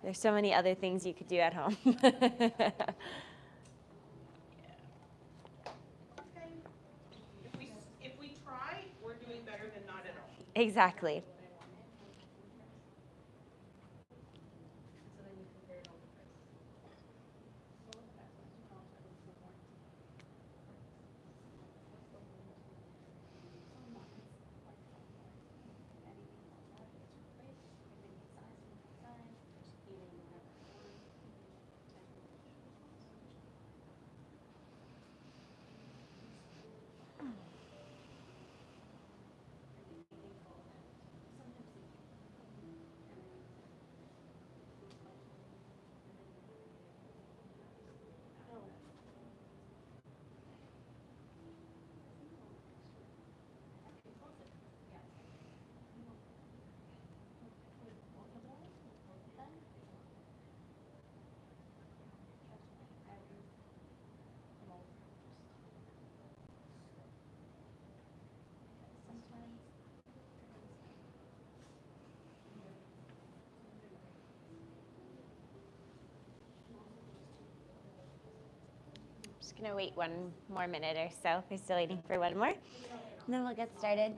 There's so many other things you could do at home. Okay. If we try, we're doing better than not at all. Exactly. Just gonna wait one more minute or so. We're still waiting for one more, and then we'll get started.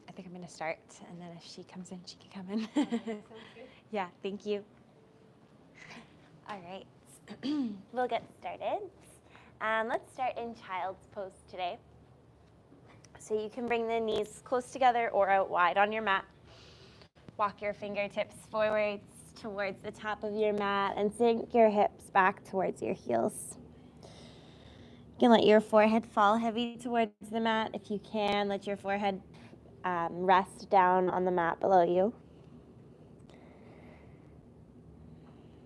I think I'm gonna start, and then if she comes in, she can come in. Yeah, thank you. All right, we'll get started. Let's start in child's pose today. So you can bring the knees close together or out wide on your mat. Walk your fingertips forwards towards the top of your mat and sink your hips back towards your heels. You can let your forehead fall heavy towards the mat. If you can, let your forehead rest down on the mat below you.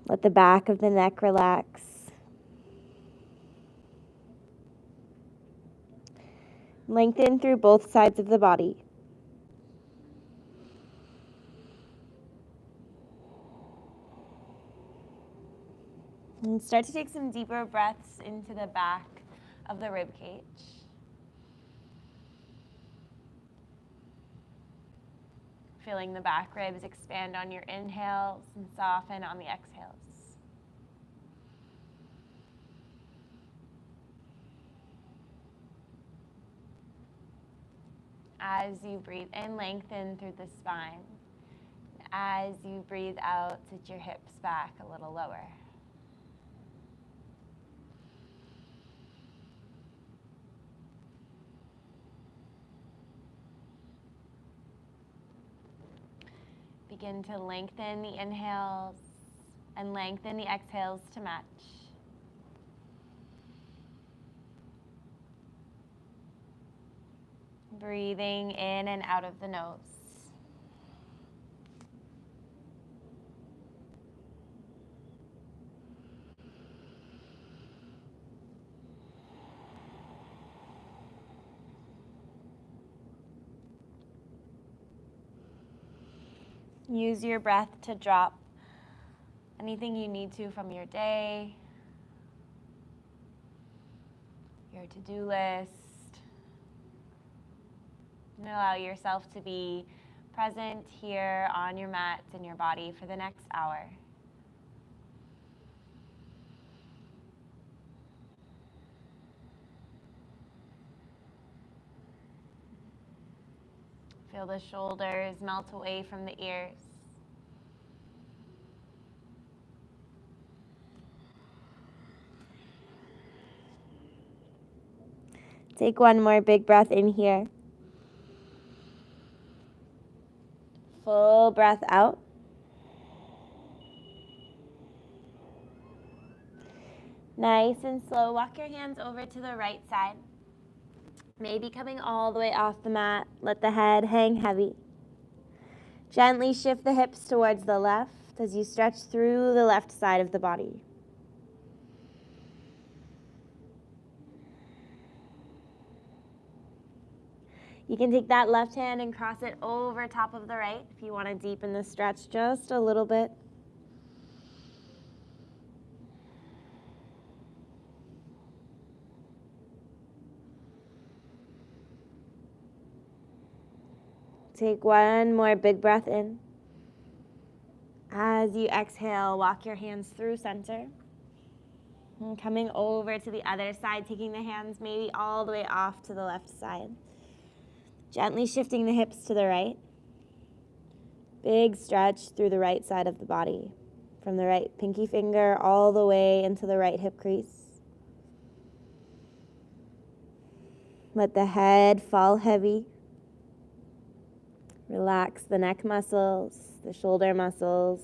Let the back of the neck relax. Lengthen through both sides of the body. And start to take some deeper breaths into the back of the rib cage. Feeling the back ribs expand on your inhales and soften on the exhales. As you breathe in, lengthen through the spine. As you breathe out, sit your hips back a little lower. Begin to lengthen the inhales and lengthen the exhales to match. Breathing in and out of the nose. Use your breath to drop anything you need to from your day, your to-do list, and allow yourself to be present here on your mat in your body for the next hour. Feel the shoulders melt away from the ears. Take one more big breath in here. Full breath out. Nice and slow. Walk your hands over to the right side. Maybe coming all the way off the mat. Let the head hang heavy. Gently shift the hips towards the left as you stretch through the left side of the body. You can take that left hand and cross it over top of the right if you want to deepen the stretch just a little bit. Take one more big breath in. As you exhale, walk your hands through center. And coming over to the other side, taking the hands maybe all the way off to the left side. Gently shifting the hips to the right. Big stretch through the right side of the body. From the right pinky finger all the way into the right hip crease. Let the head fall heavy. Relax the neck muscles, the shoulder muscles.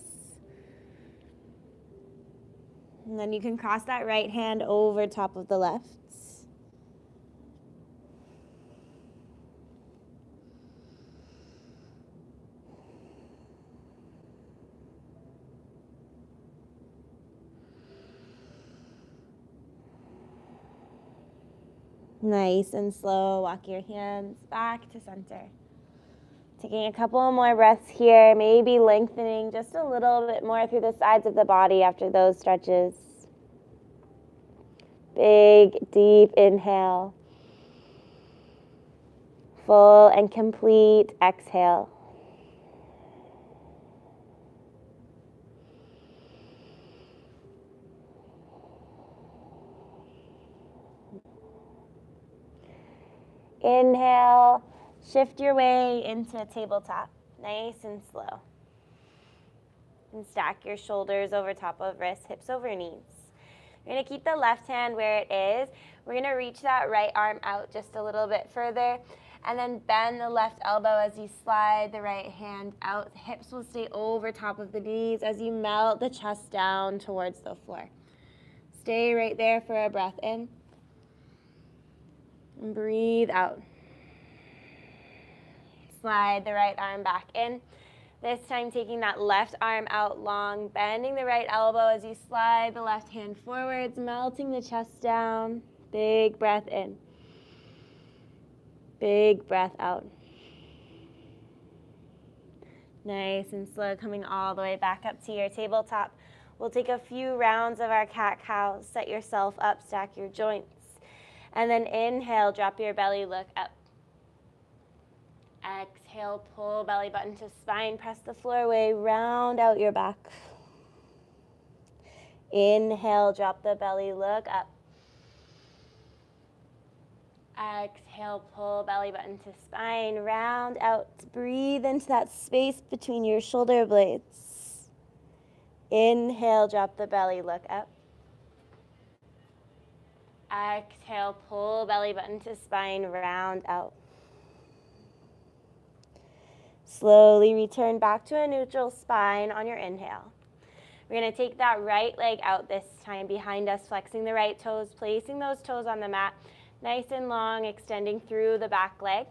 And then you can cross that right hand over top of the left. Nice and slow, walk your hands back to center. Taking a couple more breaths here, maybe lengthening just a little bit more through the sides of the body after those stretches. Big, deep inhale. Full and complete exhale. Inhale, shift your way into a tabletop, nice and slow. And stack your shoulders over top of wrists, hips over knees. You're gonna keep the left hand where it is. We're gonna reach that right arm out just a little bit further, and then bend the left elbow as you slide the right hand out. The hips will stay over top of the knees as you melt the chest down towards the floor. Stay right there for a breath in. And breathe out. Slide the right arm back in. This time taking that left arm out long, bending the right elbow as you slide the left hand forwards, melting the chest down. Big breath in. Big breath out. Nice and slow, coming all the way back up to your tabletop. We'll take a few rounds of our cat-cow. Set yourself up, stack your joints. And then inhale, drop your belly, look up. Exhale, pull belly button to spine, press the floor away, round out your back. Inhale, drop the belly, look up. Exhale, pull belly button to spine, round out. Breathe into that space between your shoulder blades. Inhale, drop the belly, look up. Exhale, pull belly button to spine, round out. Slowly return back to a neutral spine on your inhale. We're going to take that right leg out this time behind us, flexing the right toes, placing those toes on the mat, nice and long, extending through the back leg.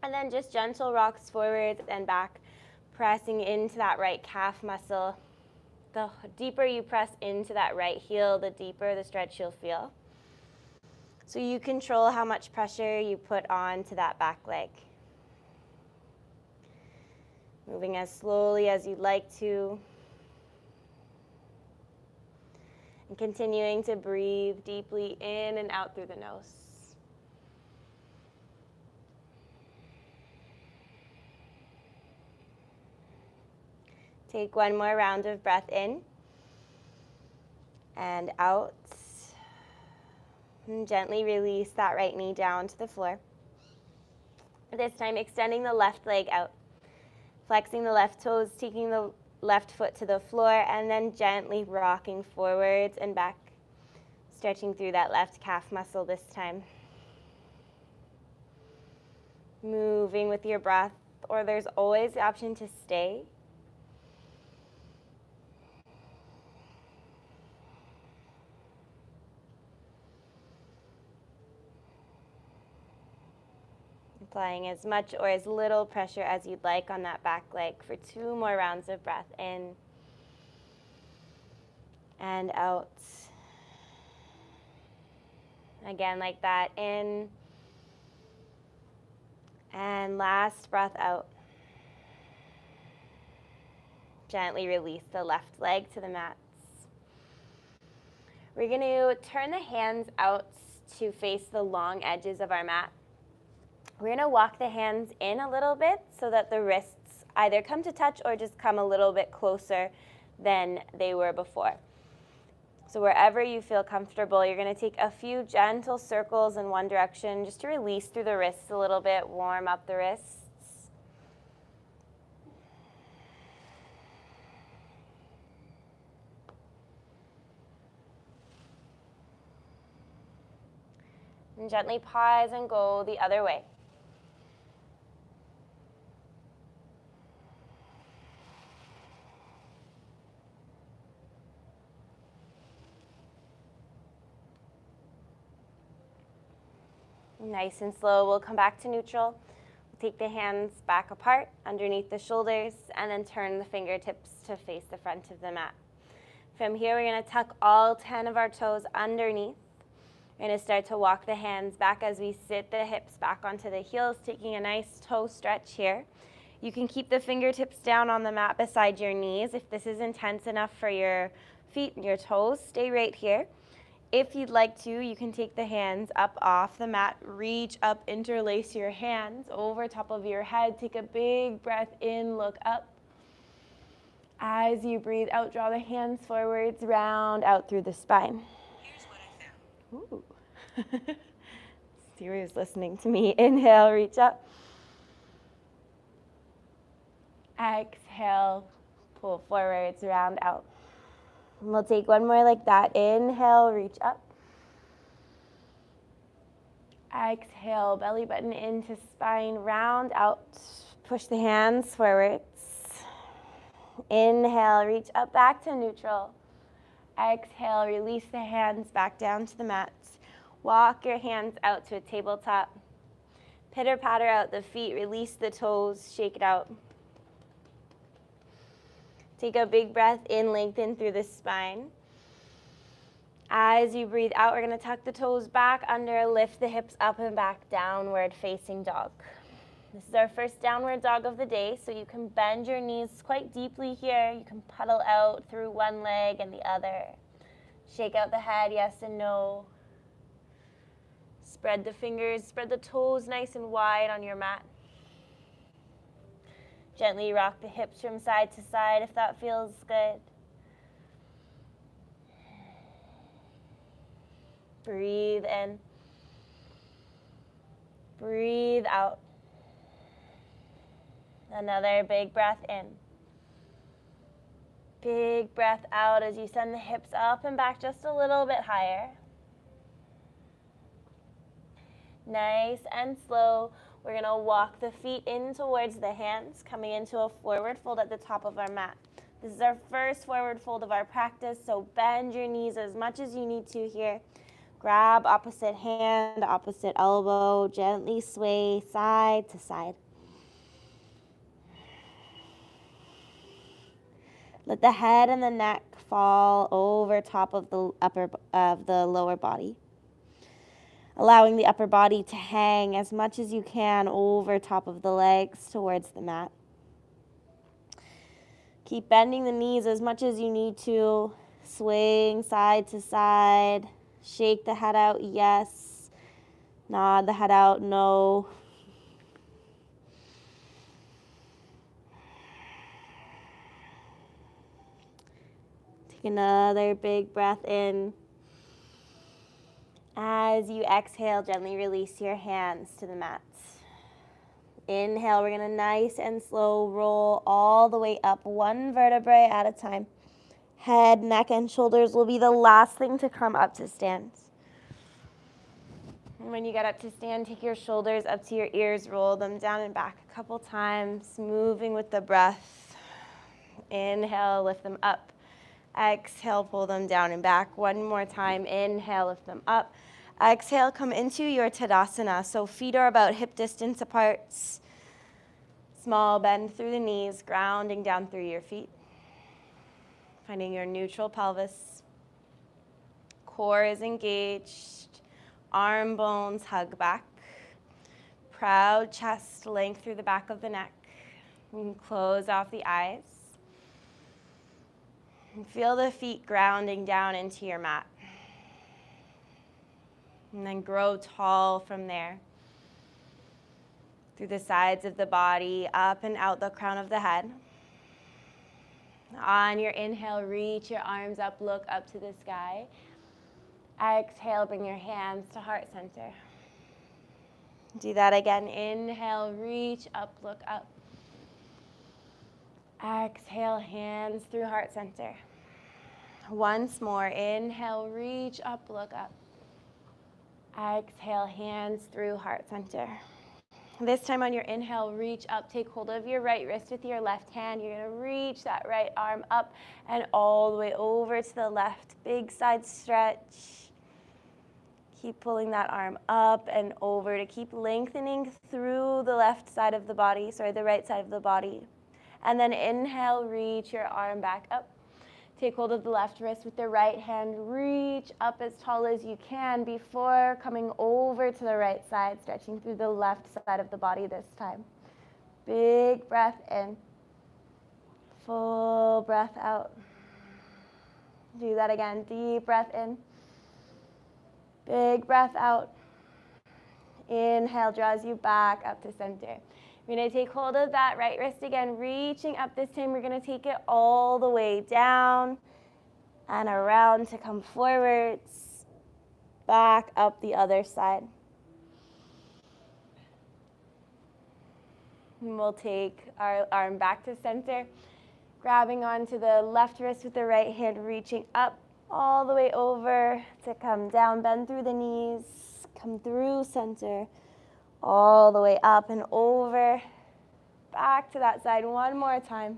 And then just gentle rocks forward and back, pressing into that right calf muscle. The deeper you press into that right heel, the deeper the stretch you'll feel. So you control how much pressure you put on to that back leg. Moving as slowly as you'd like to. And continuing to breathe deeply in and out through the nose. Take one more round of breath in and out. And gently release that right knee down to the floor. This time, extending the left leg out, flexing the left toes, taking the left foot to the floor, and then gently rocking forwards and back, stretching through that left calf muscle this time. Moving with your breath, or there's always the option to stay. Applying as much or as little pressure as you'd like on that back leg for 2 more rounds of breath in and out. Again, like that, in and last breath out. Gently release the left leg to the mats. We're going to turn the hands out to face the long edges of our mat. We're going to walk the hands in a little bit so that the wrists either come to touch or just come a little bit closer than they were before. So wherever you feel comfortable, you're going to take a few gentle circles in one direction just to release through the wrists a little bit, warm up the wrists. And gently pause and go the other way. Nice and slow, we'll come back to neutral. We'll take the hands back apart underneath the shoulders and then turn the fingertips to face the front of the mat. From here, we're going to tuck all 10 of our toes underneath. We're going to start to walk the hands back as we sit the hips back onto the heels, taking a nice toe stretch here. You can keep the fingertips down on the mat beside your knees. If this is intense enough for your feet and your toes, stay right here. If you'd like to, you can take the hands up off the mat, reach up, interlace your hands over top of your head. Take a big breath in, look up. As you breathe out, draw the hands forwards, round out through the spine. Here's what I found. Ooh. Siri's listening to me. Inhale, reach up. Exhale, pull forwards, round out. And we'll take one more like that. Inhale, reach up. Exhale, belly button into spine, round out. Push the hands forwards. Inhale, reach up back to neutral. Exhale, release the hands back down to the mat. Walk your hands out to a tabletop. Pitter patter out the feet, release the toes, shake it out. Take a big breath in, lengthen through the spine. As you breathe out, we're going to tuck the toes back under, lift the hips up and back, downward facing dog. This is our first downward dog of the day, so you can bend your knees quite deeply here. You can puddle out through one leg and the other. Shake out the head, yes and no. Spread the fingers, spread the toes nice and wide on your mat. Gently rock the hips from side to side if that feels good. Breathe in. Breathe out. Another big breath in. Big breath out as you send the hips up and back just a little bit higher. Nice and slow. We're going to walk the feet in towards the hands, coming into a forward fold at the top of our mat. This is our first forward fold of our practice, so bend your knees as much as you need to here. Grab opposite hand, opposite elbow, gently sway side to side. Let the head and the neck fall over top of the lower body, allowing the upper body to hang as much as you can over top of the legs towards the mat. Keep bending the knees as much as you need to, swaying side to side. Shake the head out, yes. Nod the head out, no. Take another big breath in. As you exhale, gently release your hands to the mat. Inhale, we're gonna nice and slow roll all the way up, one vertebrae at a time. Head, neck, and shoulders will be the last thing to come up to stand. And when you get up to stand, take your shoulders up to your ears, roll them down and back a couple times, moving with the breath. Inhale, lift them up. Exhale, pull them down and back. One more time. Inhale, lift them up. Exhale, come into your Tadasana. So feet are about hip distance apart. Small bend through the knees, grounding down through your feet. Finding your neutral pelvis. Core is engaged. Arm bones hug back. Proud chest length through the back of the neck. You can close off the eyes. And feel the feet grounding down into your mat. And then grow tall from there. Through the sides of the body, up and out the crown of the head. On your inhale, reach your arms up, look up to the sky. Exhale, bring your hands to heart center. Do that again. Inhale, reach up, look up. Exhale, hands through heart center. Once more. Inhale, reach up, look up. Exhale, hands through heart center. This time on your inhale, reach up, take hold of your right wrist with your left hand. You're gonna reach that right arm up and all the way over to the left. Big side stretch. Keep pulling that arm up and over to keep lengthening through the left side of the body, the right side of the body. And then inhale, reach your arm back up. Take hold of the left wrist with the right hand. Reach up as tall as you can before coming over to the right side, stretching through the left side of the body this time. Big breath in. Full breath out. Do that again. Deep breath in. Big breath out. Inhale draws you back up to center. You're going to take hold of that right wrist again, reaching up. This time we're going to take it all the way down and around to come forwards, back up the other side. And we'll take our arm back to center, grabbing onto the left wrist with the right hand, reaching up all the way over to come down, bend through the knees, come through center, all the way up and over, back to that side one more time.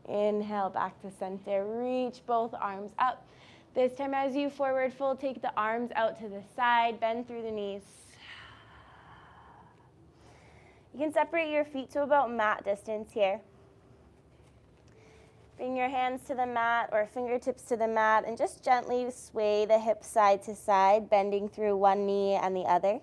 Inhale, back to center, reach both arms up. This time as you forward fold, take the arms out to the side, bend through the knees. You can separate your feet to about mat distance here. Bring your hands to the mat or fingertips to the mat and just gently sway the hips side to side, bending through one knee and the other.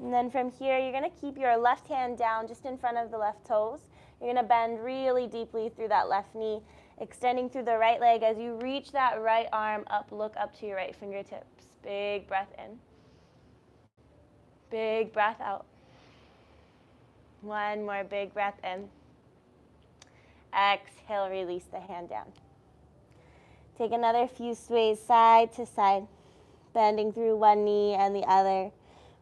And then from here, you're going to keep your left hand down just in front of the left toes. You're going to bend really deeply through that left knee, extending through the right leg as you reach that right arm up, look up to your right fingertips. Big breath in. Big breath out. One more big breath in. Exhale, release the hand down. Take another few sways side to side, bending through one knee and the other.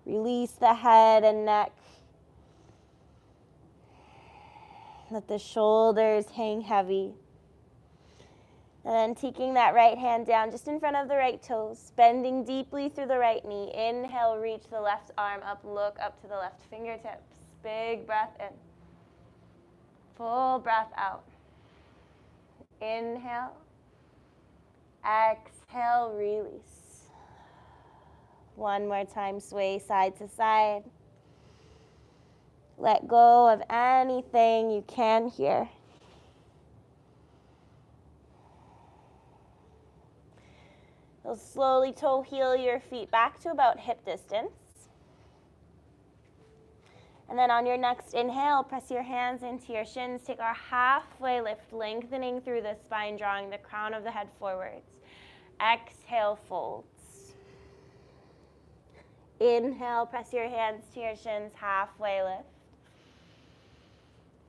Release the head and neck. Let the shoulders hang heavy. And then taking that right hand down just in front of the right toes, bending deeply through the right knee. Inhale, reach the left arm up, look up to the left fingertips. Big breath in. Full breath out. Inhale. Exhale, release. One more time, sway side to side. Let go of anything you can here. You'll slowly toe heel your feet back to about hip distance. And then on your next inhale, press your hands into your shins. Take our halfway lift, lengthening through the spine, drawing the crown of the head forwards. Exhale, folds. Inhale, press your hands to your shins, halfway lift.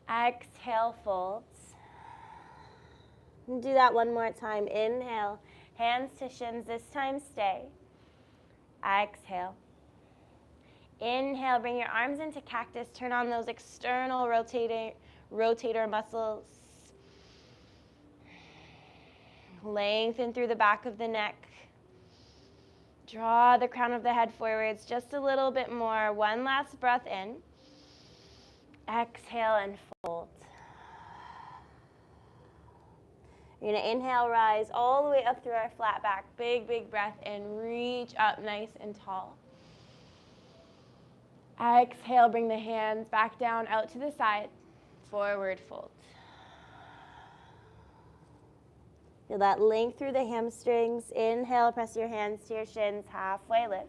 Exhale, folds. Do that one more time. Inhale, hands to shins, this time stay. Exhale. Inhale, bring your arms into cactus. Turn on those external rotator muscles. Lengthen through the back of the neck. Draw the crown of the head forwards just a little bit more. One last breath in. Exhale and fold. You're going to inhale, rise all the way up through our flat back. Big, big breath in. Reach up nice and tall. Exhale, bring the hands back down, out to the side. Forward fold. Feel that length through the hamstrings. Inhale, press your hands to your shins, halfway lift.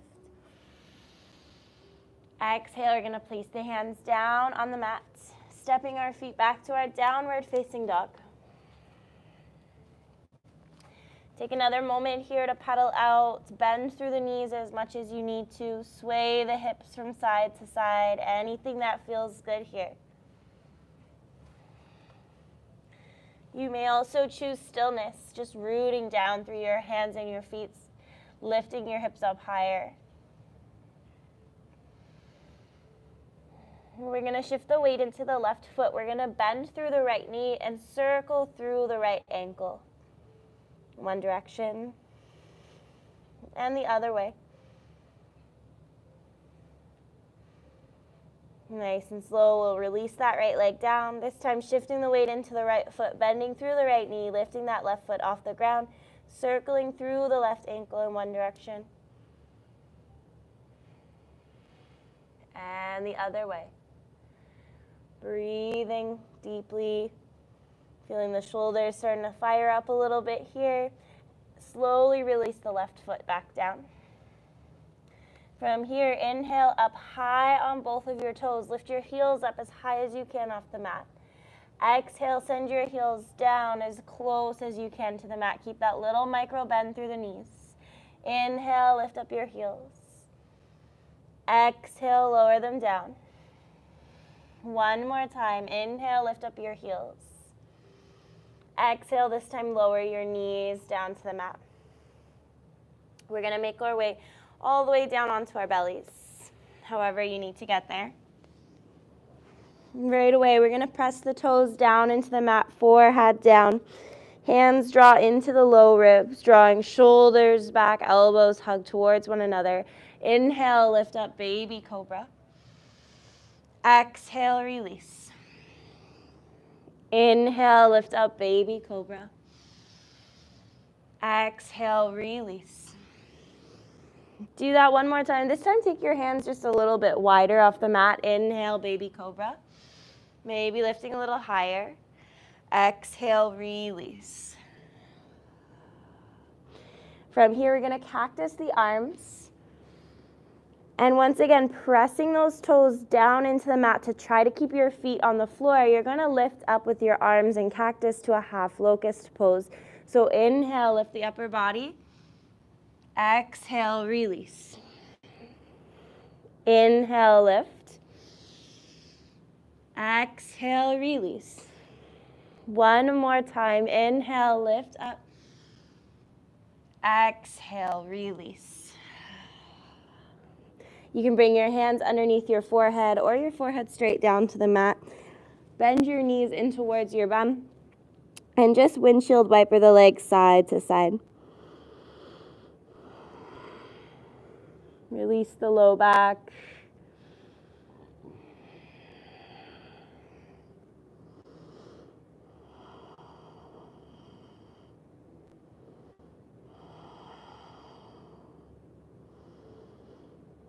Exhale, we're going to place the hands down on the mat, stepping our feet back to our downward facing dog. Take another moment here to pedal out, bend through the knees as much as you need to, sway the hips from side to side, anything that feels good here. You may also choose stillness, just rooting down through your hands and your feet, lifting your hips up higher. We're going to shift the weight into the left foot. We're going to bend through the right knee and circle through the right ankle. One direction and the other way. Nice and slow, we'll release that right leg down. This time shifting the weight into the right foot, bending through the right knee, lifting that left foot off the ground, circling through the left ankle in one direction. And the other way. Breathing deeply. Feeling the shoulders starting to fire up a little bit here. Slowly release the left foot back down. From here, inhale up high on both of your toes. Lift your heels up as high as you can off the mat. Exhale, send your heels down as close as you can to the mat. Keep that little micro bend through the knees. Inhale, lift up your heels. Exhale, lower them down. One more time. Inhale, lift up your heels. Exhale, this time lower your knees down to the mat. We're going to make our way all the way down onto our bellies, however you need to get there. Right away, we're going to press the toes down into the mat, forehead down. Hands draw into the low ribs, drawing shoulders back, elbows hug towards one another. Inhale, lift up, baby cobra. Exhale, release. Inhale, lift up, baby cobra. Exhale, release. Do that one more time. This time, take your hands just a little bit wider off the mat. Inhale, baby cobra. Maybe lifting a little higher. Exhale, release. From here, we're going to cactus the arms. And once again, pressing those toes down into the mat to try to keep your feet on the floor. You're going to lift up with your arms and cactus to a half locust pose. So inhale, lift the upper body. Exhale, release. Inhale, lift. Exhale, release. One more time. Inhale, lift up. Exhale, release. You can bring your hands underneath your forehead or your forehead straight down to the mat. Bend your knees in towards your bum. And just windshield wiper the legs side to side. Release the low back.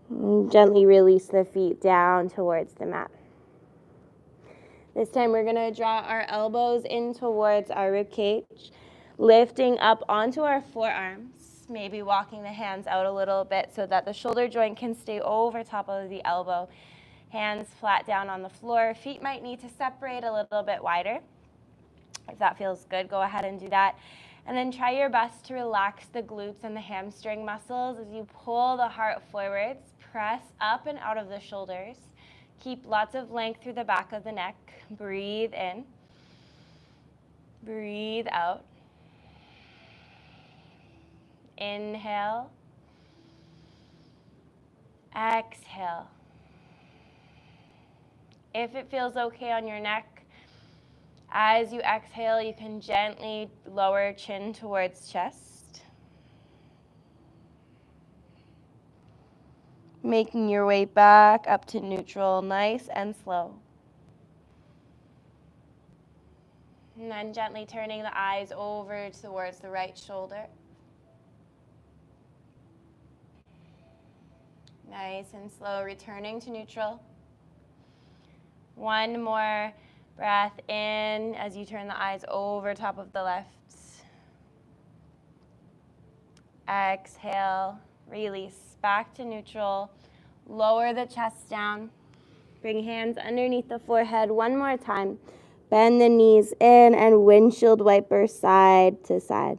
And gently release the feet down towards the mat. This time we're going to draw our elbows in towards our rib cage, lifting up onto our forearms, maybe walking the hands out a little bit so that the shoulder joint can stay over top of the elbow. Hands flat down on the floor. Feet might need to separate a little bit wider. If that feels good, go ahead and do that. And then try your best to relax the glutes and the hamstring muscles as you pull the heart forwards. Press up and out of the shoulders. Keep lots of length through the back of the neck. Breathe in. Breathe out. Inhale. Exhale. If it feels okay on your neck, as you exhale, you can gently lower chin towards chest. Making your way back up to neutral, nice and slow. And then gently turning the eyes over towards the right shoulder. Nice and slow, returning to neutral. One more breath in as you turn the eyes over top of the left. Exhale, release, back to neutral. Lower the chest down. Bring hands underneath the forehead one more time. Bend the knees in and windshield wiper side to side.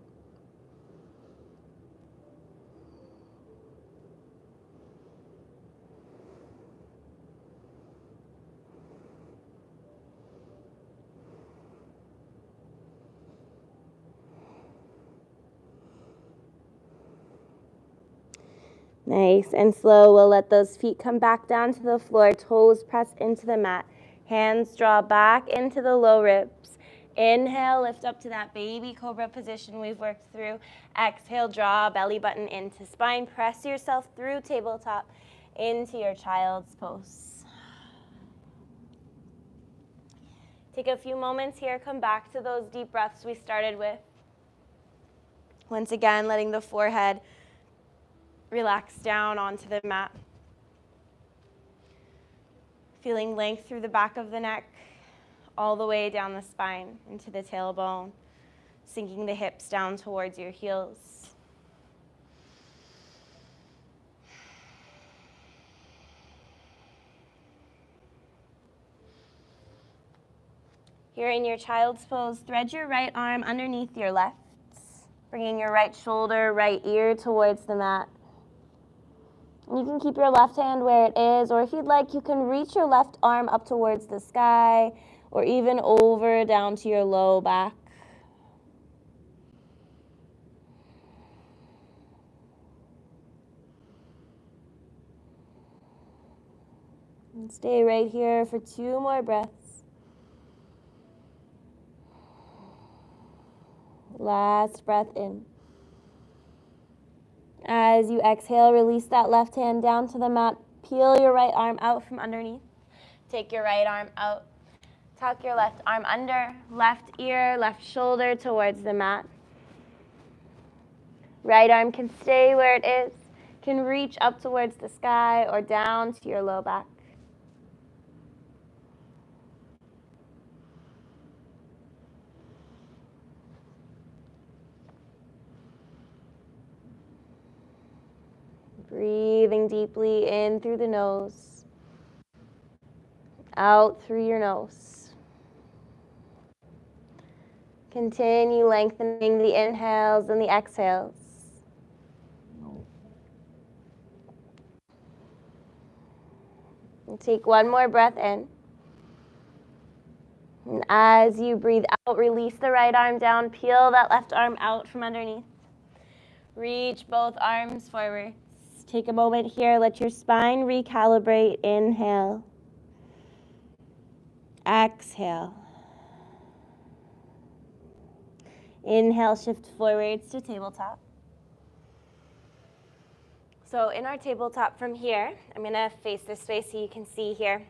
Nice and slow. We'll let those feet come back down to the floor. Toes press into the mat. Hands draw back into the low ribs. Inhale, lift up to that baby cobra position we've worked through. Exhale, draw belly button into spine. Press yourself through tabletop into your child's pose. Take a few moments here. Come back to those deep breaths we started with. Once again, letting the forehead relax down onto the mat. Feeling length through the back of the neck, all the way down the spine into the tailbone, sinking the hips down towards your heels. Here in your child's pose, thread your right arm underneath your left, bringing your right shoulder, right ear towards the mat. And you can keep your left hand where it is, or if you'd like, you can reach your left arm up towards the sky, or even over down to your low back. And stay right here for 2 more breaths. Last breath in. As you exhale, release that left hand down to the mat. Peel your right arm out from underneath. Take your right arm out. Tuck your left arm under. Left ear, left shoulder towards the mat. Right arm can stay where it is. Can reach up towards the sky or down to your low back. Breathing deeply in through the nose, out through your nose. Continue lengthening the inhales and the exhales. And take one more breath in. And as you breathe out, release the right arm down, peel that left arm out from underneath. Reach both arms forward. Take a moment here, let your spine recalibrate. Inhale. Exhale. Inhale, shift forwards to tabletop. So in our tabletop from here, I'm going to face this way so you can see here.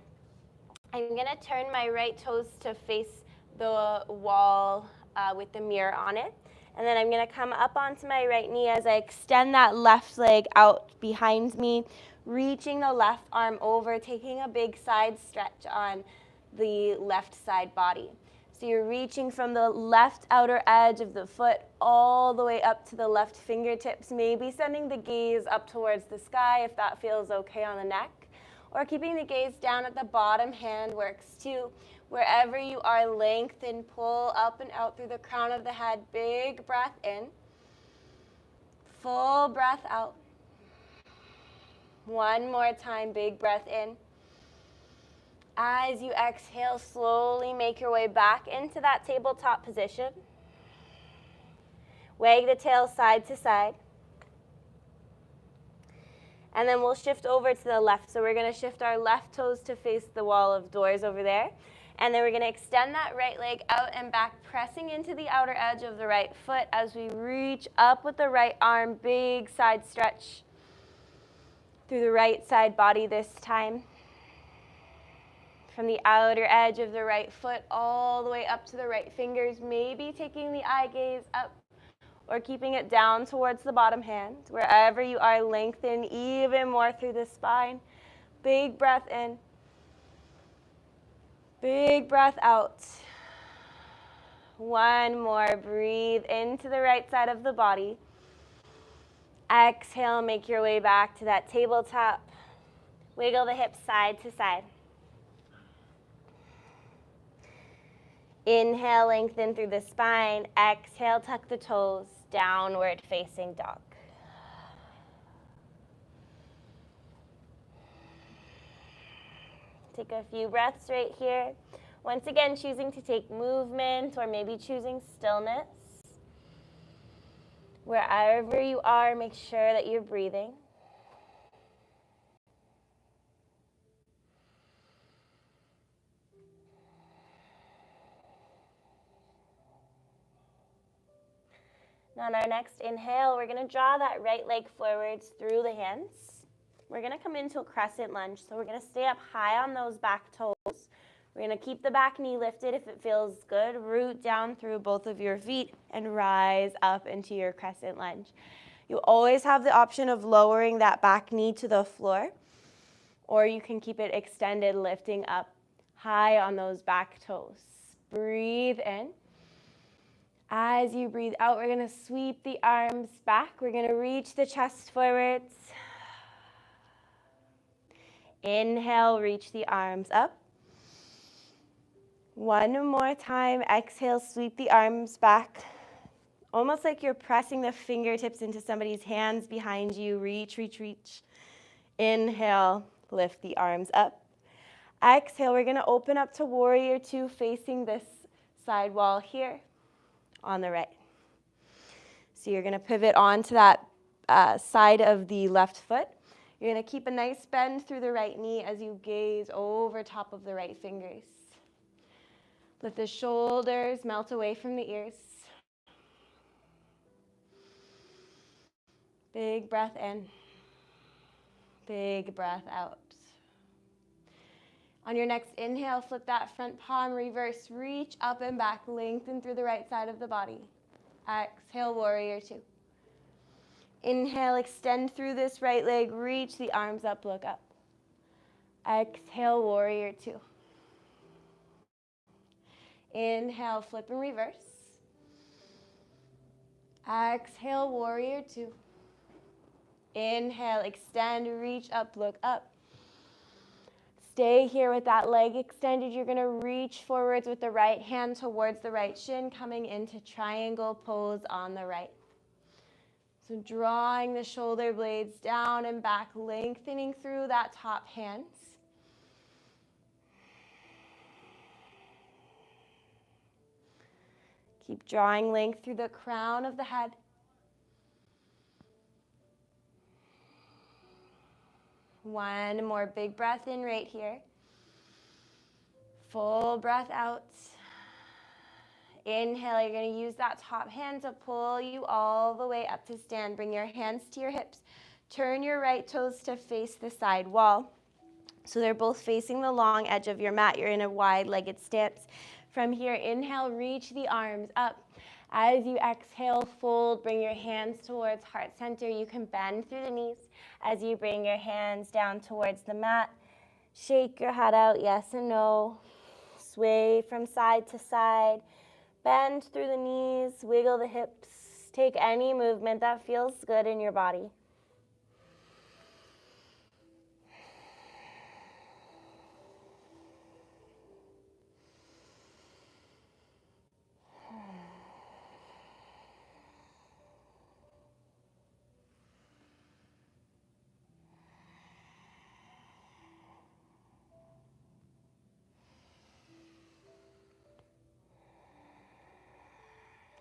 I'm going to turn my right toes to face the wall with the mirror on it. And then I'm going to come up onto my right knee as I extend that left leg out behind me, reaching the left arm over, taking a big side stretch on the left side body. So you're reaching from the left outer edge of the foot all the way up to the left fingertips, maybe sending the gaze up towards the sky if that feels okay on the neck, or keeping the gaze down at the bottom hand works too. Wherever you are, lengthen, pull up and out through the crown of the head. Big breath in. Full breath out. One more time, big breath in. As you exhale, slowly make your way back into that tabletop position. Wag the tail side to side. And then we'll shift over to the left. So we're going to shift our left toes to face the wall of doors over there. And then we're going to extend that right leg out and back, pressing into the outer edge of the right foot as we reach up with the right arm, big side stretch through the right side body this time. From the outer edge of the right foot all the way up to the right fingers, maybe taking the eye gaze up or keeping it down towards the bottom hand. Wherever you are, lengthen even more through the spine. Big breath in. Big breath out. One more. Breathe into the right side of the body. Exhale, make your way back to that tabletop. Wiggle the hips side to side. Inhale, lengthen through the spine. Exhale, tuck the toes, downward facing dog. Take a few breaths right here. Once again, choosing to take movement or maybe choosing stillness. Wherever you are, make sure that you're breathing. Now on our next inhale, we're going to draw that right leg forwards through the hands. We're going to come into a crescent lunge. So we're going to stay up high on those back toes. We're going to keep the back knee lifted if it feels good. Root down through both of your feet and rise up into your crescent lunge. You always have the option of lowering that back knee to the floor, or you can keep it extended, lifting up high on those back toes. Breathe in. As you breathe out, we're going to sweep the arms back. We're going to reach the chest forwards. Inhale, reach the arms up. One more time. Exhale, sweep the arms back. Almost like you're pressing the fingertips into somebody's hands behind you. Reach, reach, reach. Inhale, lift the arms up. Exhale, we're going to open up to warrior two, facing this side wall here on the right. So you're going to pivot onto that side of the left foot. You're going to keep a nice bend through the right knee as you gaze over top of the right fingers. Let the shoulders melt away from the ears. Big breath in. Big breath out. On your next inhale, flip that front palm, reverse, reach up and back, lengthen through the right side of the body. Exhale, warrior two. Inhale, extend through this right leg, reach the arms up, look up. Exhale, warrior two. Inhale, flip and reverse. Exhale, warrior two. Inhale, extend, reach up, look up. Stay here with that leg extended. You're going to reach forwards with the right hand towards the right shin, coming into triangle pose on the right. So drawing the shoulder blades down and back, lengthening through that top hands. Keep drawing length through the crown of the head. One more big breath in right here. Full breath out. Inhale, you're going to use that top hand to pull you all the way up to stand. Bring your hands to your hips. Turn your right toes to face the side wall. So they're both facing the long edge of your mat. You're in a wide-legged stance. From here, inhale, reach the arms up. As you exhale, fold, bring your hands towards heart center. You can bend through the knees as you bring your hands down towards the mat. Shake your head out, yes and no. Sway from side to side. Bend through the knees, wiggle the hips. Take any movement that feels good in your body.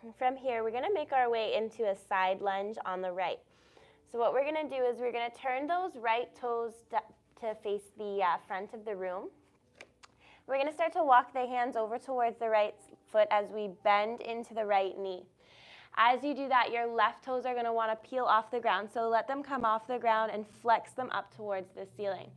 And from here, we're going to make our way into a side lunge on the right. So what we're going to do is we're going to turn those right toes to face the front of the room. We're going to start to walk the hands over towards the right foot as we bend into the right knee. As you do that, your left toes are going to want to peel off the ground. So let them come off the ground and flex them up towards the ceiling.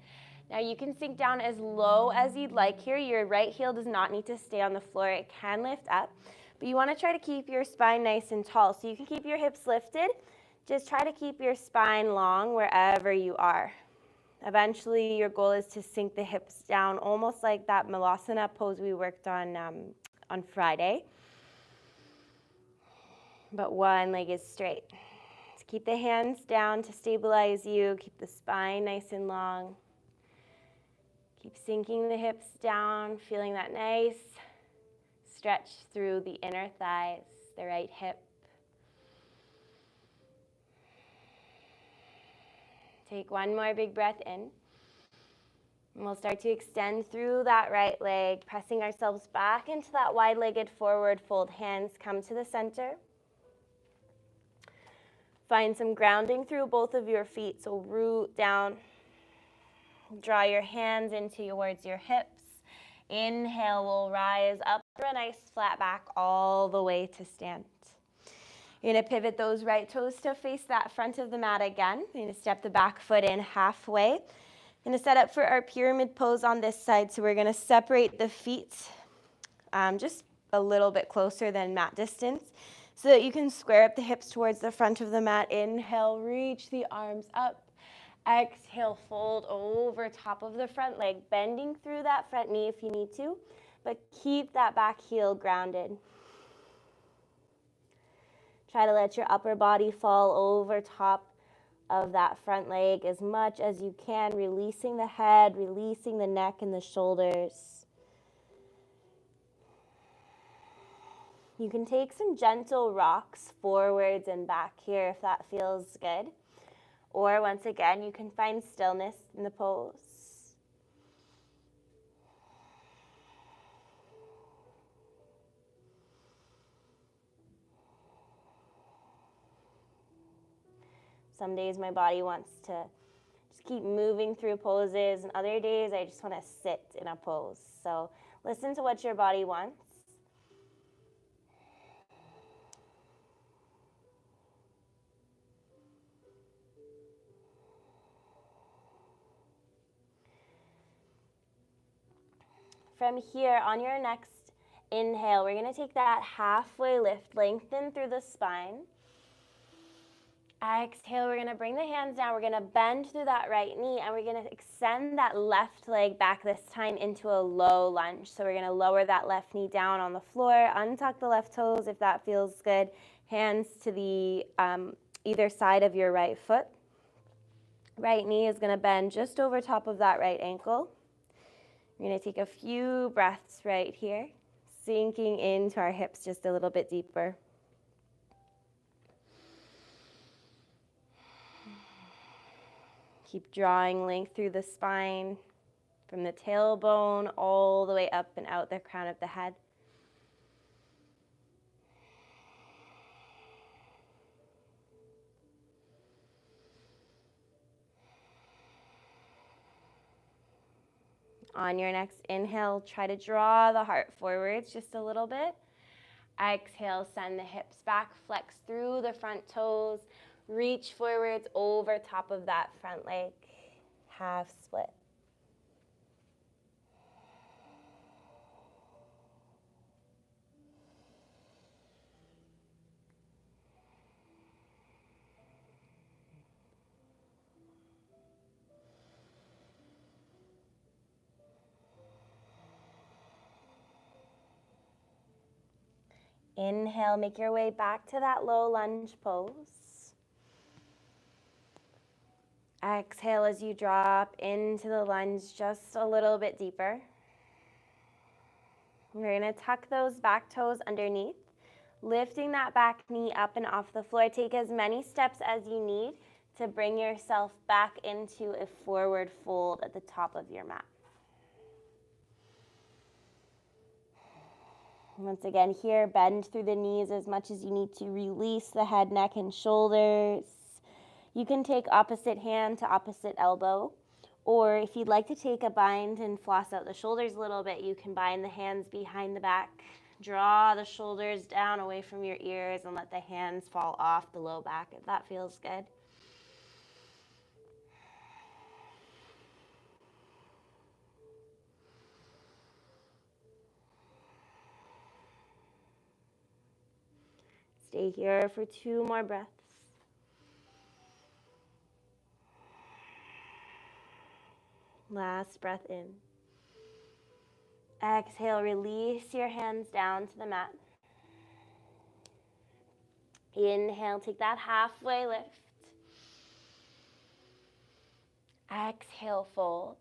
Now you can sink down as low as you'd like here. Your right heel does not need to stay on the floor. It can lift up. But you want to try to keep your spine nice and tall. So you can keep your hips lifted. Just try to keep your spine long wherever you are. Eventually, your goal is to sink the hips down, almost like that Malasana pose we worked on Friday. But one leg is straight. So keep the hands down to stabilize you. Keep the spine nice and long. Keep sinking the hips down, feeling that nice stretch through the inner thighs, the right hip. Take one more big breath in. And we'll start to extend through that right leg, pressing ourselves back into that wide-legged forward fold. Hands come to the center. Find some grounding through both of your feet. So root down. Draw your hands in towards your hips. Inhale, we'll rise up for a nice flat back all the way to stand. You're going to pivot those right toes to face that front of the mat again. You're going to step the back foot in halfway. You're going to set up for our pyramid pose on this side. So we're going to separate the feet just a little bit closer than mat distance so that you can square up the hips towards the front of the mat. Inhale, reach the arms up. Exhale, fold over top of the front leg, bending through that front knee if you need to, but keep that back heel grounded. Try to let your upper body fall over top of that front leg as much as you can, releasing the head, releasing the neck and the shoulders. You can take some gentle rocks forwards and back here if that feels good. Or once again, you can find stillness in the pose. Some days my body wants to just keep moving through poses, and other days I just want to sit in a pose. So listen to what your body wants. From here, on your next inhale, we're going to take that halfway lift, lengthen through the spine. Exhale, we're going to bring the hands down. We're going to bend through that right knee, and we're going to extend that left leg back this time into a low lunge. So we're going to lower that left knee down on the floor, untuck the left toes if that feels good. Hands to the either side of your right foot. Right knee is going to bend just over top of that right ankle. We're going to take a few breaths right here, sinking into our hips just a little bit deeper. Keep drawing length through the spine, from the tailbone all the way up and out the crown of the head. On your next inhale, try to draw the heart forwards just a little bit. Exhale, send the hips back, flex through the front toes, reach forwards over top of that front leg, half split. Inhale, make your way back to that low lunge pose. Exhale as you drop into the lunge just a little bit deeper. We're going to tuck those back toes underneath, lifting that back knee up and off the floor. Take as many steps as you need to bring yourself back into a forward fold at the top of your mat. Once again, here, bend through the knees as much as you need to. Release the head, neck, and shoulders. You can take opposite hand to opposite elbow, or if you'd like to take a bind and floss out the shoulders a little bit, you can bind the hands behind the back, draw the shoulders down away from your ears, and let the hands fall off the low back if that feels good. Stay here for 2 more breaths. Last breath in. Exhale, release your hands down to the mat. Inhale, take that halfway lift. Exhale, fold.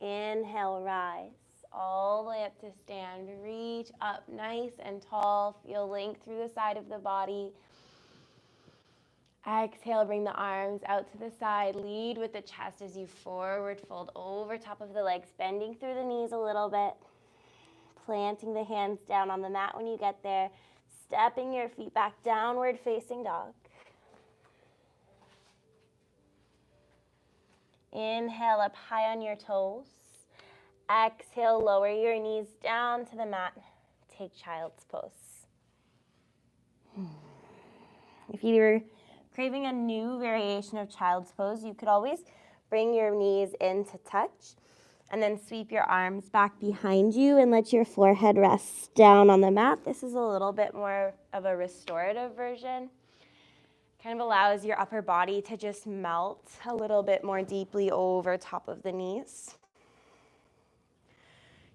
Inhale, rise all the way up to stand. Reach up nice and tall. Feel length through the side of the body. Exhale, bring the arms out to the side. Lead with the chest as you forward fold over top of the legs, bending through the knees a little bit. Planting the hands down on the mat when you get there. Stepping your feet back, downward facing dog. Inhale up high on your toes. Exhale, lower your knees down to the mat. Take child's pose. If you're craving a new variation of child's pose, you could always bring your knees into touch and then sweep your arms back behind you and let your forehead rest down on the mat. This is a little bit more of a restorative version. Kind of allows your upper body to just melt a little bit more deeply over top of the knees.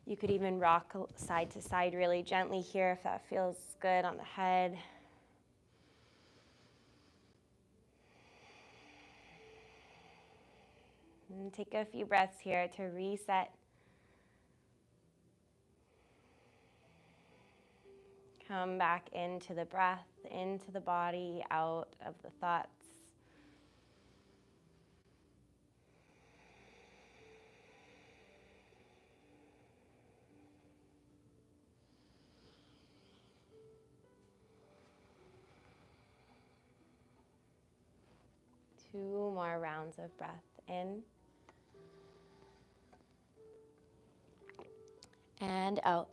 You could even rock side to side really gently here if that feels good on the head. And take a few breaths here to reset. Come back into the breath, into the body, out of the thoughts. Two more rounds of breath in and out.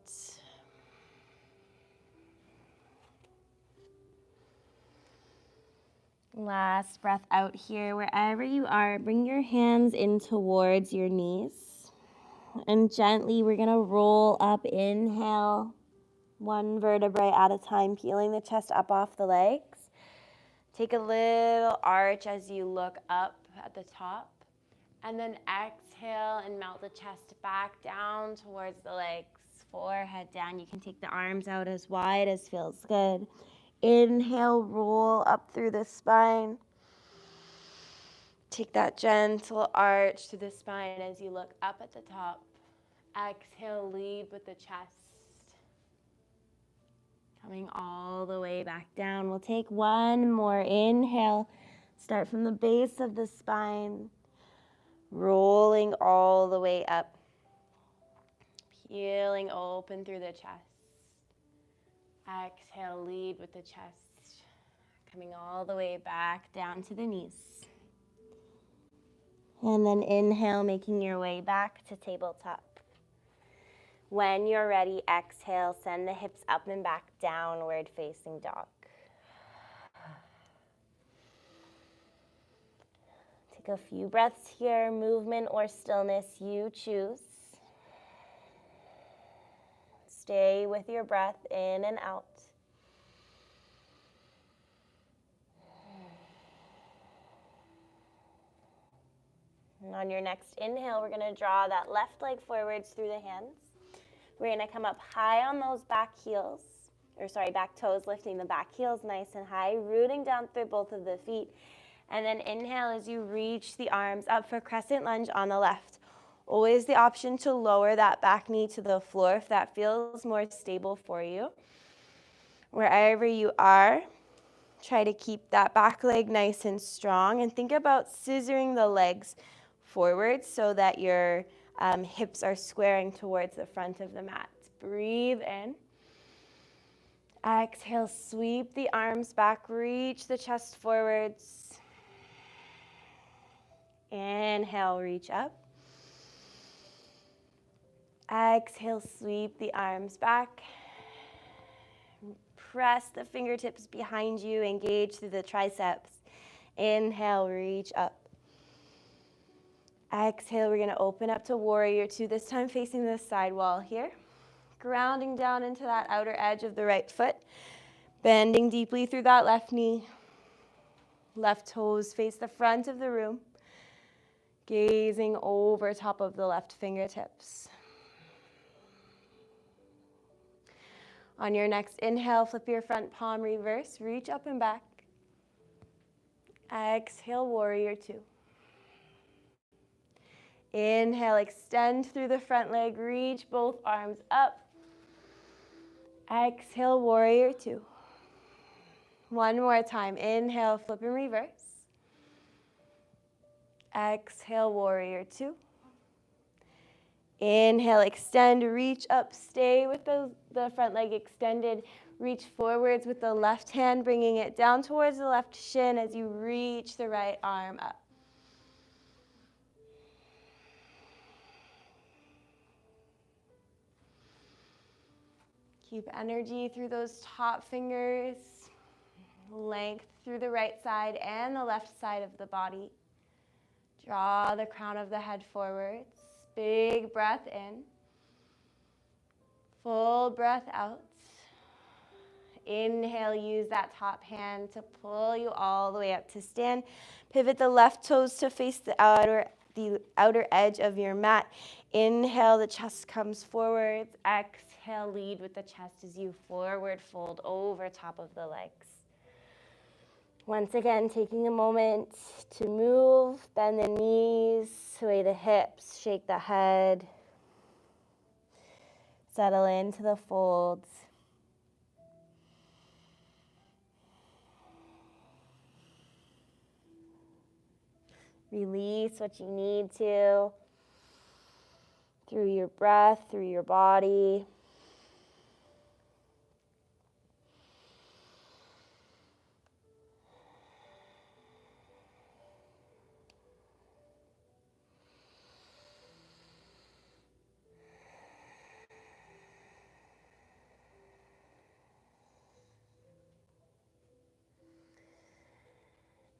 Last breath out here. Wherever you are, bring your hands in towards your knees. And gently, we're going to roll up. Inhale, one vertebrae at a time, peeling the chest up off the legs. Take a little arch as you look up at the top. And then exhale and melt the chest back down towards the legs. Forehead down. You can take the arms out as wide as feels good. Inhale, roll up through the spine. Take that gentle arch to the spine as you look up at the top. Exhale, lead with the chest. Coming all the way back down. We'll take one more inhale. Start from the base of the spine. Rolling all the way up. Peeling open through the chest. Exhale, lead with the chest. Coming all the way back down to the knees. And then inhale, making your way back to tabletop. When you're ready, exhale, send the hips up and back, downward facing dog. Take a few breaths here, movement or stillness, you choose. Stay with your breath in and out. And on your next inhale, we're going to draw that left leg forwards through the hands. We're going to come up high on those back toes, lifting the back heels nice and high, rooting down through both of the feet. And then inhale as you reach the arms up for crescent lunge on the left. Always the option to lower that back knee to the floor if that feels more stable for you. Wherever you are, try to keep that back leg nice and strong. And think about scissoring the legs forward so that your hips are squaring towards the front of the mat. Breathe in. Exhale, sweep the arms back, reach the chest forwards. Inhale, reach up. Exhale, sweep the arms back. Press the fingertips behind you, engage through the triceps. Inhale, reach up. Exhale, we're gonna open up to warrior two, this time facing the side wall here. Grounding down into that outer edge of the right foot. Bending deeply through that left knee. Left toes face the front of the room. Gazing over top of the left fingertips. On your next inhale, flip your front palm reverse, reach up and back. Exhale, warrior two. Inhale, extend through the front leg, reach both arms up. Exhale, warrior two. One more time, inhale, flip and reverse. Exhale, warrior two. Inhale, extend, reach up, stay with the front leg extended. Reach forwards with the left hand, bringing it down towards the left shin as you reach the right arm up. Keep energy through those top fingers. Length through the right side and the left side of the body. Draw the crown of the head forwards. Big breath in. Full breath out. Inhale, use that top hand to pull you all the way up to stand. Pivot the left toes to face the outer edge of your mat. Inhale, the chest comes forwards. Exhale, lead with the chest as you forward fold over top of the legs. Once again, taking a moment to move, bend the knees, sway the hips, shake the head. Settle into the folds. Release what you need to through your breath, through your body.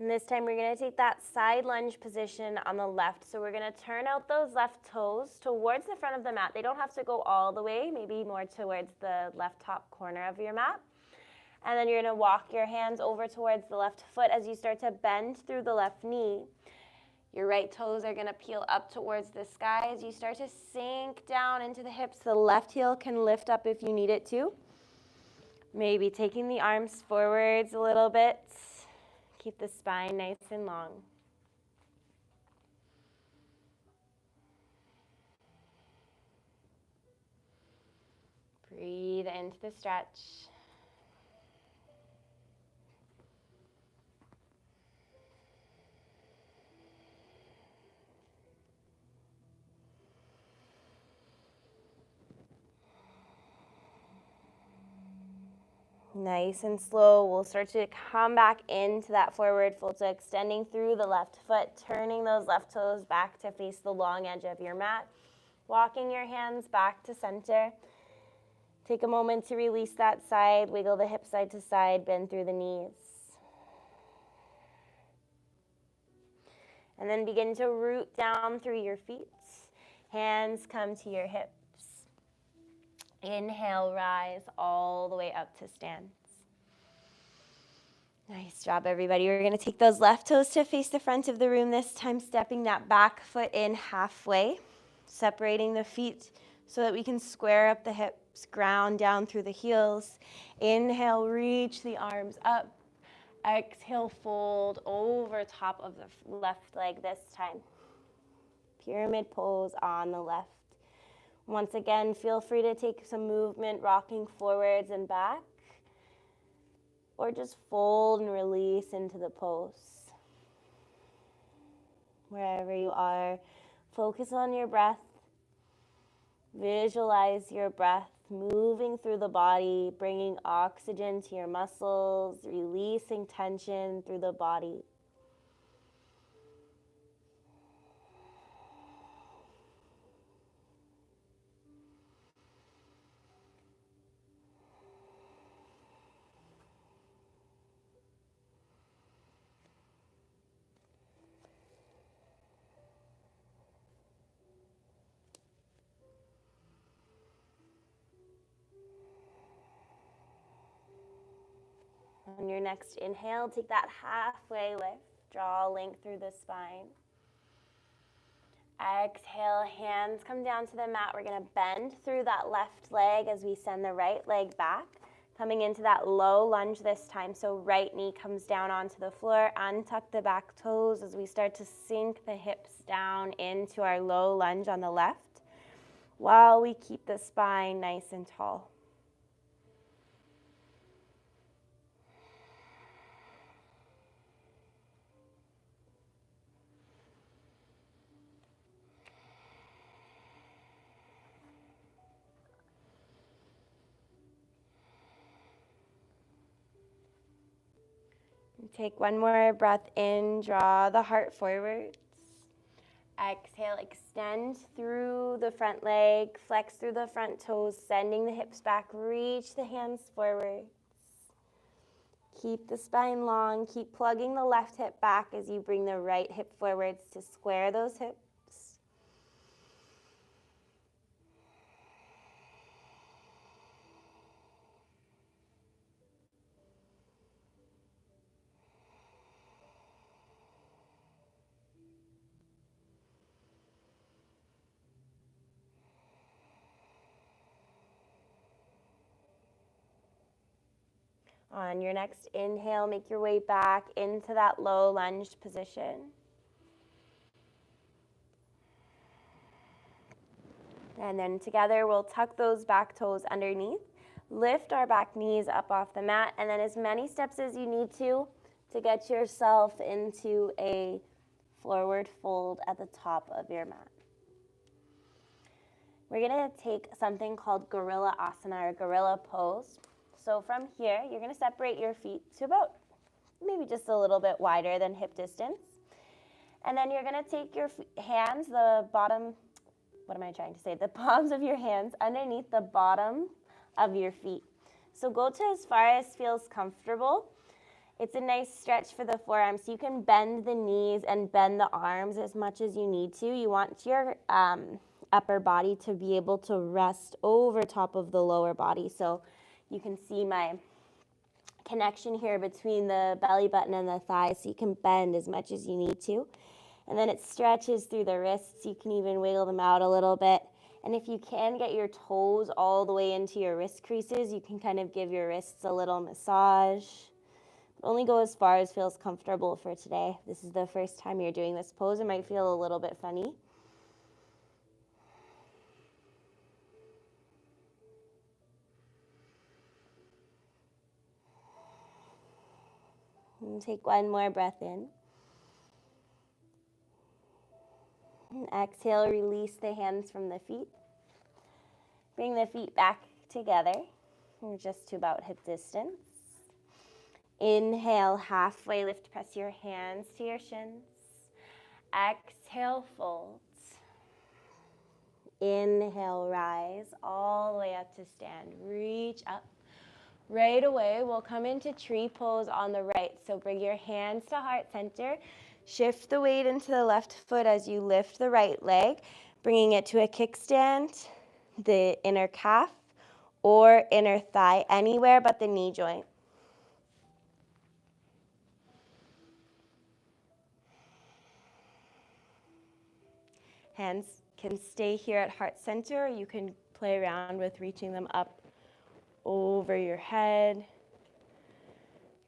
And this time we're going to take that side lunge position on the left. So we're going to turn out those left toes towards the front of the mat. They don't have to go all the way, maybe more towards the left top corner of your mat. And then you're going to walk your hands over towards the left foot as you start to bend through the left knee. Your right toes are going to peel up towards the sky as you start to sink down into the hips. The left heel can lift up if you need it to. Maybe taking the arms forwards a little bit. Keep the spine nice and long. Breathe into the stretch. Nice and slow, we'll start to come back into that forward fold, so extending through the left foot, turning those left toes back to face the long edge of your mat, walking your hands back to center. Take a moment to release that side, wiggle the hips side to side, bend through the knees. And then begin to root down through your feet. Hands come to your hips. Inhale, rise all the way up to stand. Nice job, everybody. We're going to take those left toes to face the front of the room, this time stepping that back foot in halfway, separating the feet so that we can square up the hips, ground down through the heels. Inhale, reach the arms up. Exhale, fold over top of the left leg this time. Pyramid pose on the left. Once again, feel free to take some movement, rocking forwards and back, or just fold and release into the pose. Wherever you are, focus on your breath. Visualize your breath moving through the body, bringing oxygen to your muscles, releasing tension through the body. On your next inhale, take that halfway lift. Draw a length through the spine. Exhale, hands come down to the mat. We're going to bend through that left leg as we send the right leg back. Coming into that low lunge this time. So right knee comes down onto the floor. Untuck the back toes as we start to sink the hips down into our low lunge on the left, while we keep the spine nice and tall. Take one more breath in, draw the heart forwards. Exhale, extend through the front leg, flex through the front toes, sending the hips back, reach the hands forwards. Keep the spine long, keep plugging the left hip back as you bring the right hip forwards to square those hips. On your next inhale, make your way back into that low lunge position. And then together, we'll tuck those back toes underneath, lift our back knees up off the mat, and then as many steps as you need to get yourself into a forward fold at the top of your mat. We're gonna take something called Gorilla Asana or Gorilla Pose. So from here, you're gonna separate your feet to about maybe just a little bit wider than hip distance. And then you're gonna take your hands, the palms of your hands underneath the bottom of your feet. So go to as far as feels comfortable. It's a nice stretch for the forearms. So you can bend the knees and bend the arms as much as you need to. You want your upper body to be able to rest over top of the lower body. So you can see my connection here between the belly button and the thighs, so you can bend as much as you need to. And then it stretches through the wrists. You can even wiggle them out a little bit. And if you can get your toes all the way into your wrist creases, you can kind of give your wrists a little massage. But only go as far as feels comfortable for today. This is the first time you're doing this pose. It might feel a little bit funny. And take one more breath in. And exhale, release the hands from the feet. Bring the feet back together. We're just to about hip distance. Inhale, halfway lift, press your hands to your shins. Exhale, fold. Inhale, rise all the way up to stand. Reach up. Right away, we'll come into tree pose on the right. So bring your hands to heart center. Shift the weight into the left foot as you lift the right leg, bringing it to a kickstand, the inner calf or inner thigh, anywhere but the knee joint. Hands can stay here at heart center, or you can play around with reaching them up over your head.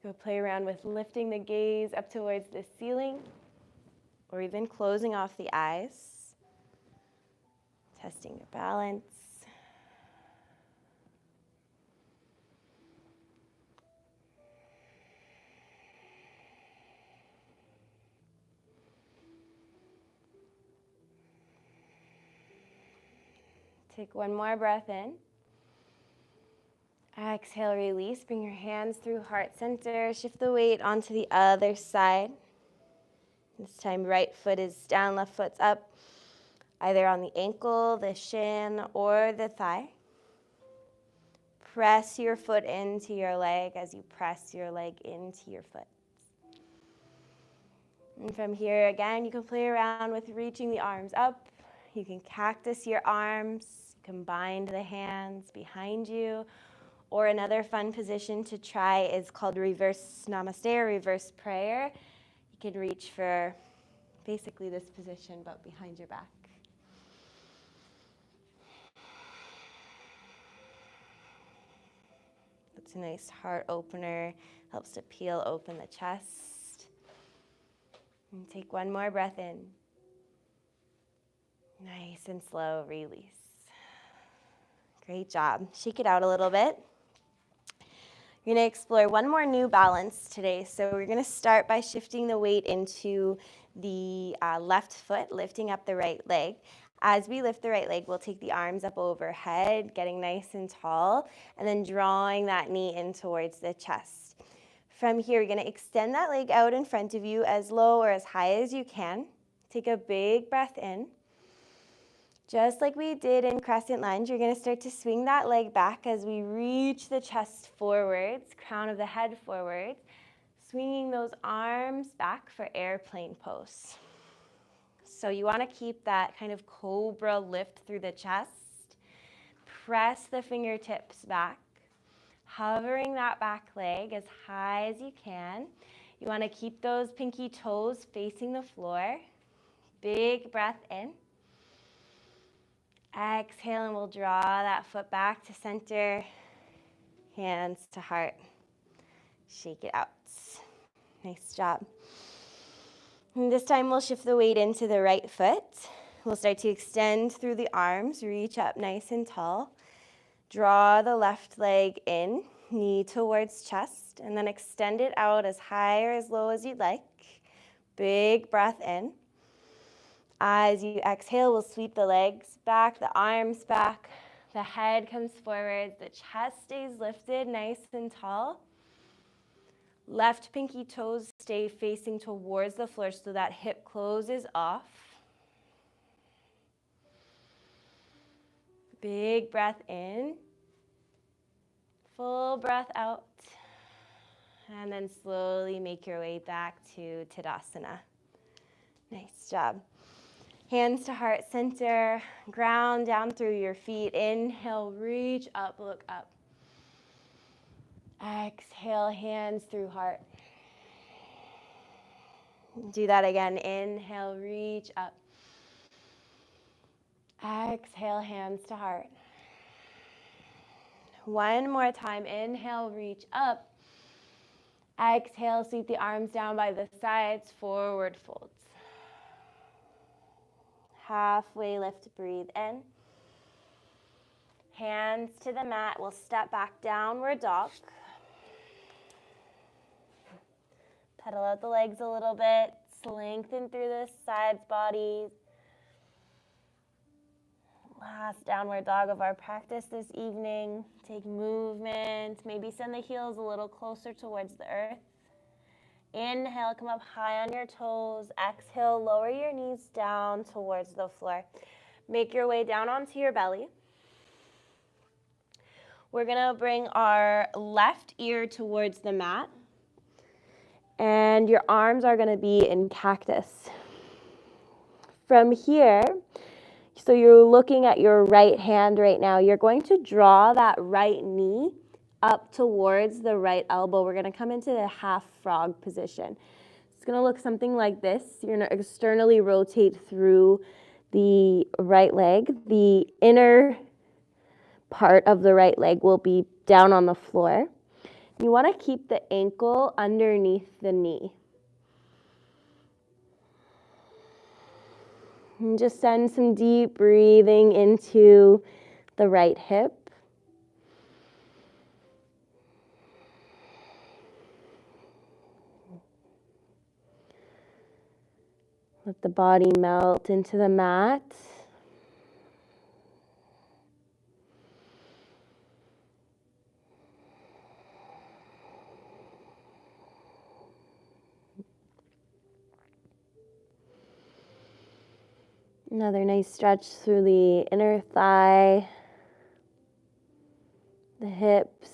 Go play around with lifting the gaze up towards the ceiling, or even closing off the eyes, testing your balance. Take one more breath in. Exhale, release. Bring your hands through heart center. Shift the weight onto the other side. This time, right foot is down, left foot's up, either on the ankle, the shin, or the thigh. Press your foot into your leg as you press your leg into your foot. And from here, again, you can play around with reaching the arms up. You can cactus your arms, combine the hands behind you, or another fun position to try is called reverse namaste or reverse prayer. You can reach for basically this position, but behind your back. It's a nice heart opener, helps to peel open the chest. And take one more breath in. Nice and slow release. Great job. Shake it out a little bit. We're going to explore one more new balance today. So we're going to start by shifting the weight into the left foot, lifting up the right leg. As we lift the right leg, we'll take the arms up overhead, getting nice and tall, and then drawing that knee in towards the chest. From here, we're going to extend that leg out in front of you as low or as high as you can. Take a big breath in. Just like we did in crescent lunge, you're going to start to swing that leg back as we reach the chest forwards, crown of the head forwards, swinging those arms back for airplane pose. So you want to keep that kind of cobra lift through the chest. Press the fingertips back, hovering that back leg as high as you can. You want to keep those pinky toes facing the floor. Big breath in. Exhale, and we'll draw that foot back to center, hands to heart. Shake it out. Nice job. And this time we'll shift the weight into the right foot. We'll start to extend through the arms, reach up nice and tall. Draw the left leg in, knee towards chest, and then extend it out as high or as low as you'd like. Big breath in. As you exhale, we'll sweep the legs back, the arms back, the head comes forward, the chest stays lifted nice and tall. Left pinky toes stay facing towards the floor so that hip closes off. Big breath in. Full breath out. And then slowly make your way back to Tadasana. Nice job. Hands to heart center, ground down through your feet. Inhale, reach up, look up. Exhale, hands through heart. Do that again. Inhale, reach up. Exhale, hands to heart. One more time. Inhale, reach up. Exhale, sweep the arms down by the sides, forward folds. Halfway lift, breathe in. Hands to the mat. We'll step back, downward dog. Pedal out the legs a little bit. Lengthen through the sides, bodies. Last downward dog of our practice this evening. Take movement. Maybe send the heels a little closer towards the earth. Inhale, come up high on your toes. Exhale, lower your knees down towards the floor. Make your way down onto your belly. We're going to bring our left ear towards the mat. And your arms are going to be in cactus. From here, so you're looking at your right hand right now, you're going to draw that right knee up towards the right elbow. We're going to come into the half frog position. It's going to look something like this. You're going to externally rotate through the right leg. The inner part of the right leg will be down on the floor. You want to keep the ankle underneath the knee. And just send some deep breathing into the right hip. Let the body melt into the mat. Another nice stretch through the inner thigh, the hips.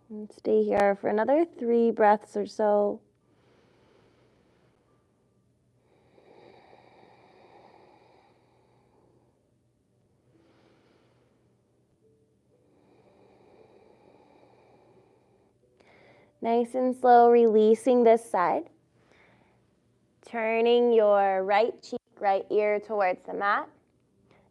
And stay here for another 3 breaths or so. Nice and slow, releasing this side. Turning your right cheek, right ear towards the mat.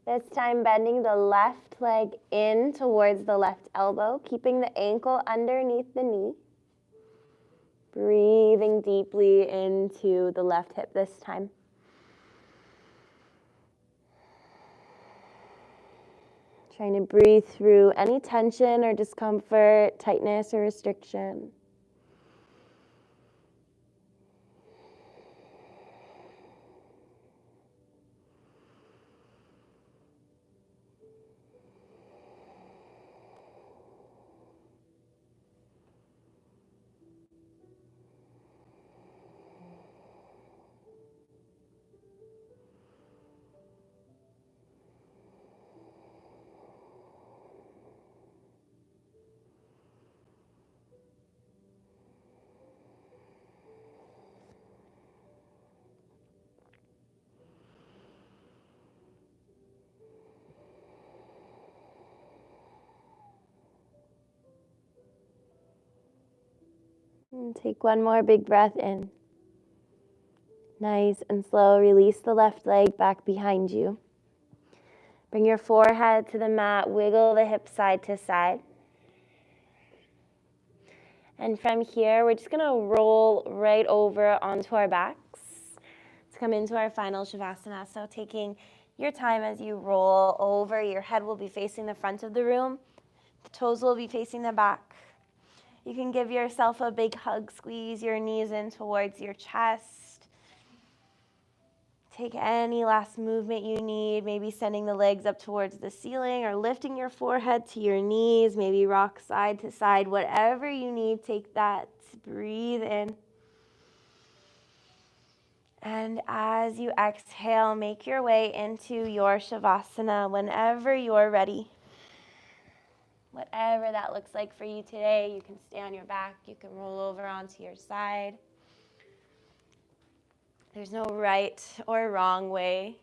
This time bending the left leg in towards the left elbow, keeping the ankle underneath the knee. Breathing deeply into the left hip this time. Trying to breathe through any tension or discomfort, tightness or restriction. And take one more big breath in. Nice and slow, release the left leg back behind you. Bring your forehead to the mat, wiggle the hips side to side. And from here, we're just gonna roll right over onto our backs to come into our final Shavasana. So taking your time as you roll over, your head will be facing the front of the room, the toes will be facing the back. You can give yourself a big hug, squeeze your knees in towards your chest. Take any last movement you need, maybe sending the legs up towards the ceiling or lifting your forehead to your knees, maybe rock side to side, whatever you need, take that, breathe in. And as you exhale, make your way into your Shavasana whenever you're ready. Whatever that looks like for you today, you can stay on your back, you can roll over onto your side. There's no right or wrong way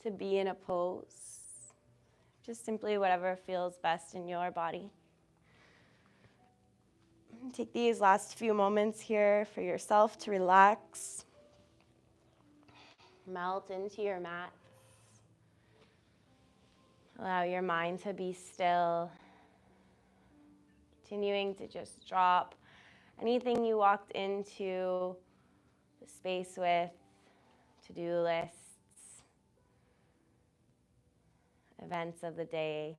to be in a pose. Just simply whatever feels best in your body. Take these last few moments here for yourself to relax. Melt into your mat. Allow your mind to be still. Continuing to just drop anything you walked into the space with, to-do lists, events of the day.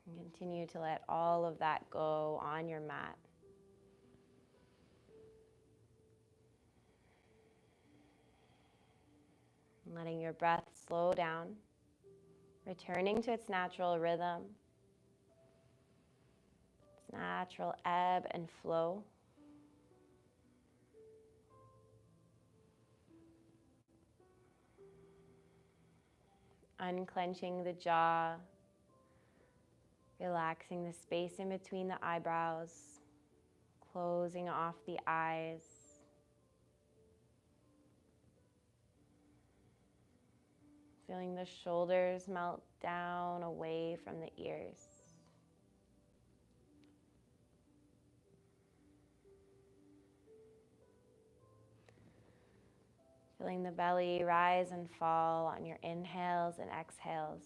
And continue to let all of that go on your mat. Letting your breath slow down, returning to its natural rhythm, its natural ebb and flow. Unclenching the jaw, relaxing the space in between the eyebrows, closing off the eyes. Feeling the shoulders melt down away from the ears. Feeling the belly rise and fall on your inhales and exhales.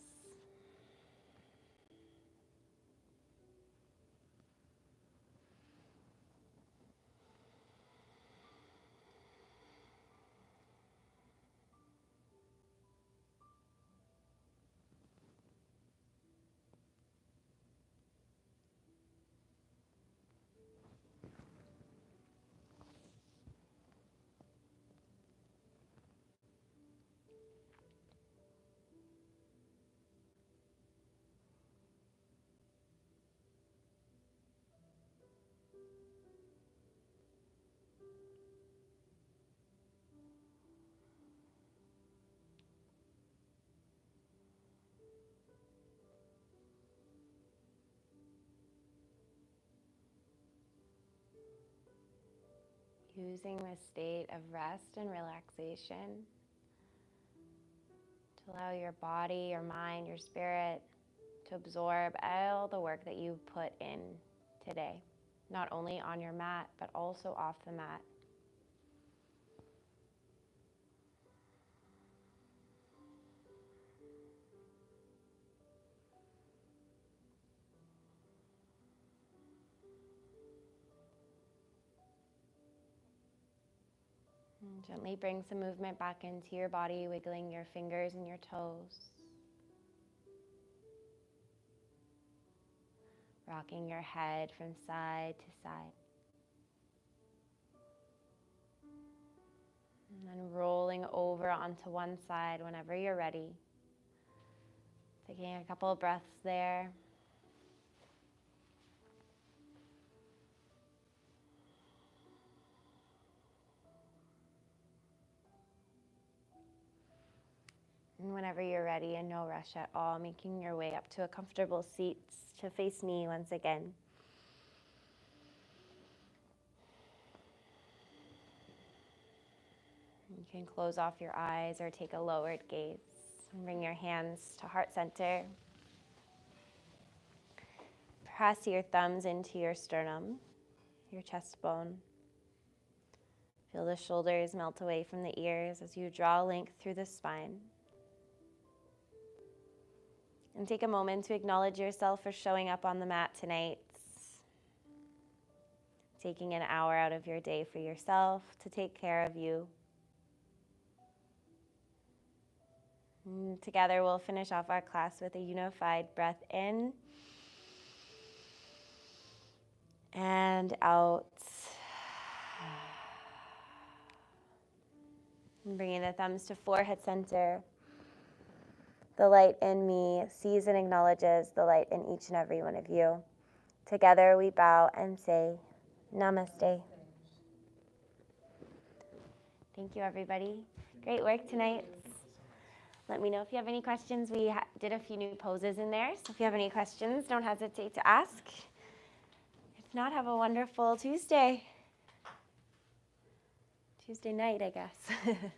Using this state of rest and relaxation to allow your body, your mind, your spirit to absorb all the work that you've put in today, not only on your mat, but also off the mat. And gently bring some movement back into your body, wiggling your fingers and your toes. Rocking your head from side to side. And then rolling over onto one side whenever you're ready. Taking a couple of breaths there. And whenever you're ready, and no rush at all, making your way up to a comfortable seat to face me once again. You can close off your eyes or take a lowered gaze. And bring your hands to heart center. Press your thumbs into your sternum, your chest bone. Feel the shoulders melt away from the ears as you draw length through the spine. And take a moment to acknowledge yourself for showing up on the mat tonight. Taking an hour out of your day for yourself to take care of you. And together we'll finish off our class with a unified breath in and out. And bringing the thumbs to forehead center. The light in me sees and acknowledges the light in each and every one of you. Together we bow and say, Namaste. Thank you, everybody. Great work tonight. Let me know if you have any questions. We did a few new poses in there, so if you have any questions, don't hesitate to ask. If not, have a wonderful Tuesday. Tuesday night, I guess.